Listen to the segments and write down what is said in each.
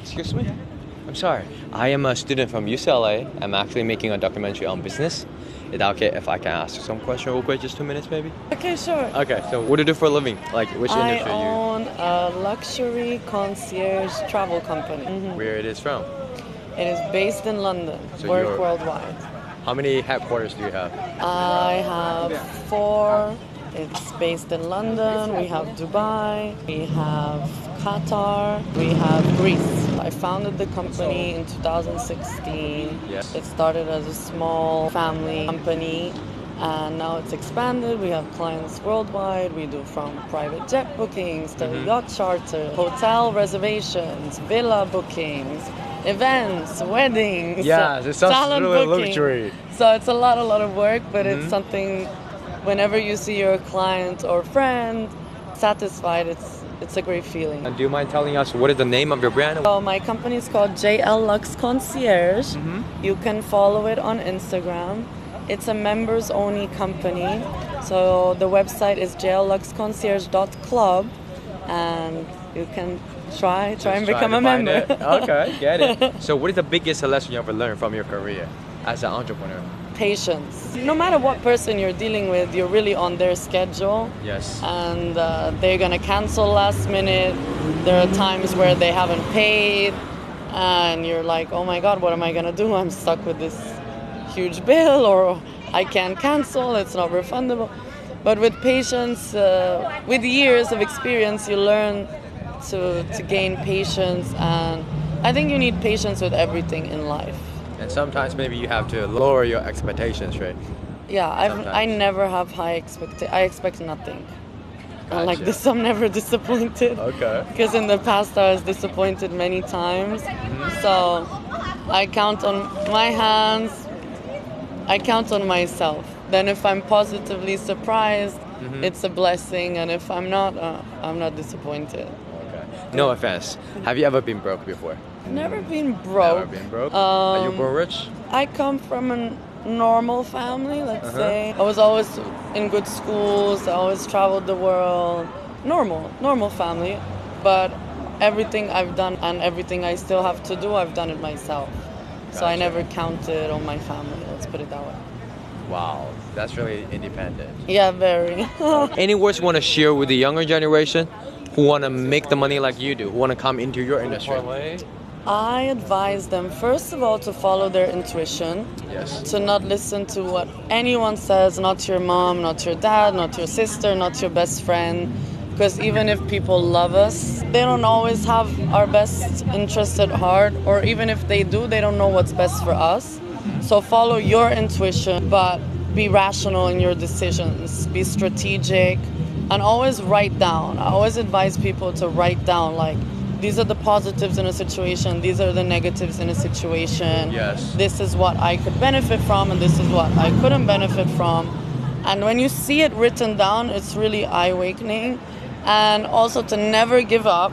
Excuse me? I'm sorry. I am a student from UCLA. I'm actually making a documentary on business. Is that okay if I can ask you some question real quick, just 2 minutes maybe? Okay, sure. Okay, so what do you do for a living? Like, which I industry are you? own a luxury concierge travel company. Where it is from? It is based in London, So work you're- worldwide. How many headquarters do you have? I have 4. It's based in London. We have Dubai. We have Qatar. We have Greece. I founded the company in 2016. Yes. It started as a small family company. And now it's expanded. We have clients worldwide. We do from private jet bookings to yacht charter, hotel reservations, villa bookings, events, weddings. Yeah, it sounds salon really booking. luxury. So it's a lot of work, but it's something. Whenever you see your client or friend satisfied, it's a great feeling. And do you mind telling us what is the name of your brand? So my company is called JL Lux Concierge. You can follow it on Instagram. It's a members only company. So the website is jlluxconcierge.club, and you can try and become a member. Okay, get it. So what is the biggest lesson you ever learned from your career as an entrepreneur? Patience. No matter what person you're dealing with, you're really on their schedule. Yes. And they're gonna cancel last minute. There are times where they haven't paid, and you're like, oh my god, what am I gonna do? I'm stuck with this huge bill, or I can't cancel, it's not refundable. But with patience, with years of experience, you learn to gain patience, and I think you need patience with everything in life. And sometimes maybe you have to lower your expectations, right? Yeah, I Sometimes. never have high expectations. I expect nothing. Like Gotcha. this, I'm never disappointed. Okay. Because in the past I was disappointed many times. So I count on my hands. I count on myself. Then if I'm positively surprised, it's a blessing. And if I'm not disappointed. Okay. No offense. Have you ever been broke before? Never been broke. Never been broke? Are you born rich? I come from a normal family, let's say. I was always in good schools. I always traveled the world. Normal family. But everything I've done and everything I still have to do, I've done it myself. So I Gotcha. never counted on my family, let's put it that way. Wow, that's really independent. Yeah, very. Any words you want to share with the younger generation who want to make the money like you do, who want to come into your industry? I advise them, first of all, to follow their intuition. Yes. To not listen to what anyone says, not your mom, not your dad, not your sister, not your best friend. Because even if people love us, they don't always have our best interest at heart. Or even if they do, they don't know what's best for us. So follow your intuition, but be rational in your decisions. Be strategic, and always write down. I always advise people to write down, like, these are the positives in a situation, these are the negatives in a situation. Yes. This is what I could benefit from, and this is what I couldn't benefit from. And when you see it written down, it's really eye-awakening. And also to never give up,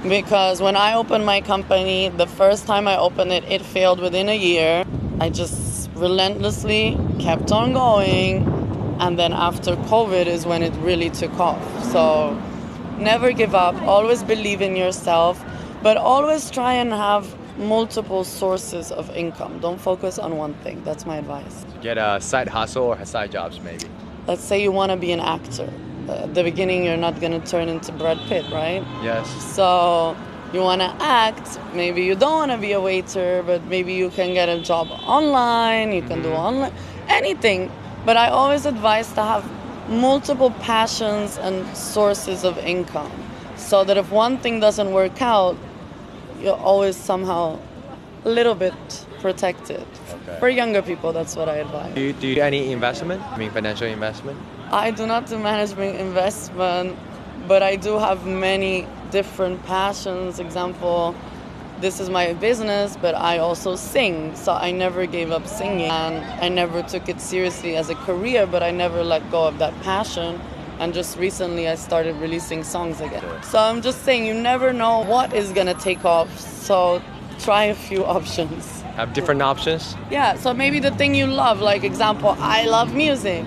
because when I opened my company, the first time I opened it, it failed within a year. I just relentlessly kept on going. And then after COVID is when it really took off. So never give up, always believe in yourself, but always try and have multiple sources of income. Don't focus on one thing. That's my advice. Get a side hustle or side jobs maybe. Let's say you want to be an actor. At the beginning, you're not going to turn into Brad Pitt, right? Yes. So you want to act. Maybe you don't want to be a waiter, but maybe you can get a job online. You can do online, anything. But I always advise to have multiple passions and sources of income, so that if one thing doesn't work out, you're always somehow a little bit protected. Okay. For younger people, that's what I advise. Do you do any investment? I mean, financial investment? I do not do management investment, but I do have many different passions. Example, this is my business, but I also sing, so I never gave up singing, and I never took it seriously as a career, but I never let go of that passion. And just recently I started releasing songs again. So I'm just saying, you never know what is gonna take off, so try a few options. Have different options? Yeah, so maybe the thing you love, like example, I love music.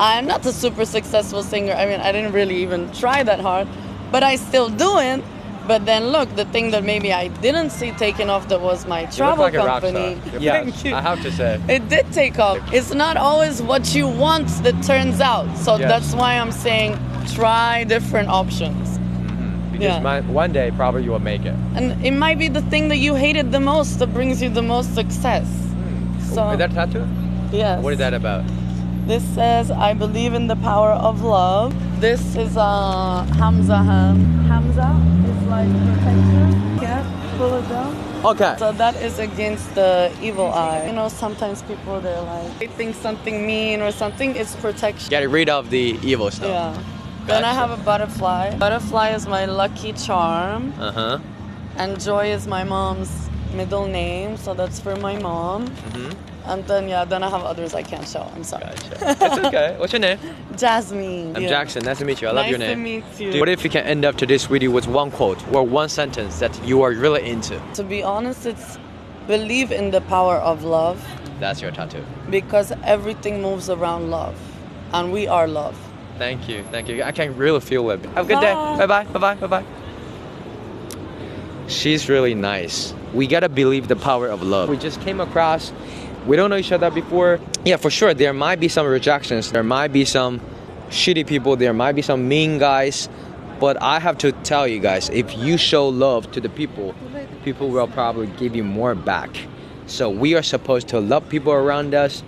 I'm not a super successful singer. I mean, I didn't really even try that hard, but I still do it. But then look, the thing that maybe I didn't see taking off, that was my You look travel like a rock company. star. Thank Yes, you. I have to say. It did take off. It's not always what you want that turns out. So Yes. that's why I'm saying try different options. Because Yeah. one day probably you will make it. And it might be the thing that you hated the most that brings you the most success. So Is that a tattoo? yes. What is that about? This says, I believe in the power of love. This is a Hamza hand. Hamza is like protection. Yeah, pull it down. Okay. So that is against the evil eye. You know, sometimes people, they're like, they think something mean or something. It's protection. Get rid of the evil stuff. Yeah. Then I Gotcha. have a butterfly. Butterfly is my lucky charm. Uh-huh. And Joy is my mom's middle name. So that's for my mom. Mm-hmm. And then I have others I can't show. I'm sorry. Gotcha. It's okay. What's your name? Jasmine. I'm Yeah. Jackson. Nice to meet you. I love Nice your name. to meet you. What if you can end up to this video with one quote or one sentence that you are really into? To be honest, it's believe in the power of love, That's your tattoo. because everything moves around love. And we are love. Thank you. Thank you. I can really feel it. Have a good day. Bye. Bye-bye. Bye-bye. Bye-bye. She's really nice. We gotta believe the power of love. We just came across, we don't know each other before. Yeah, for sure, there might be some rejections. There might be some shitty people. There might be some mean guys. But I have to tell you guys, if you show love to the people, people will probably give you more back. So we are supposed to love people around us,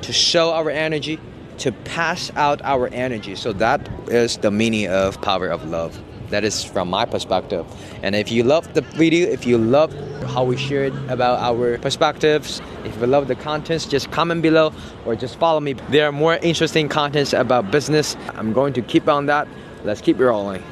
to show our energy, to pass out our energy. So that is the meaning of power of love. That is from my perspective. And if you love the video, if you love how we shared about our perspectives, if you love the contents, just comment below or just follow me. There are more interesting contents about business. I'm going to keep on that. Let's keep rolling.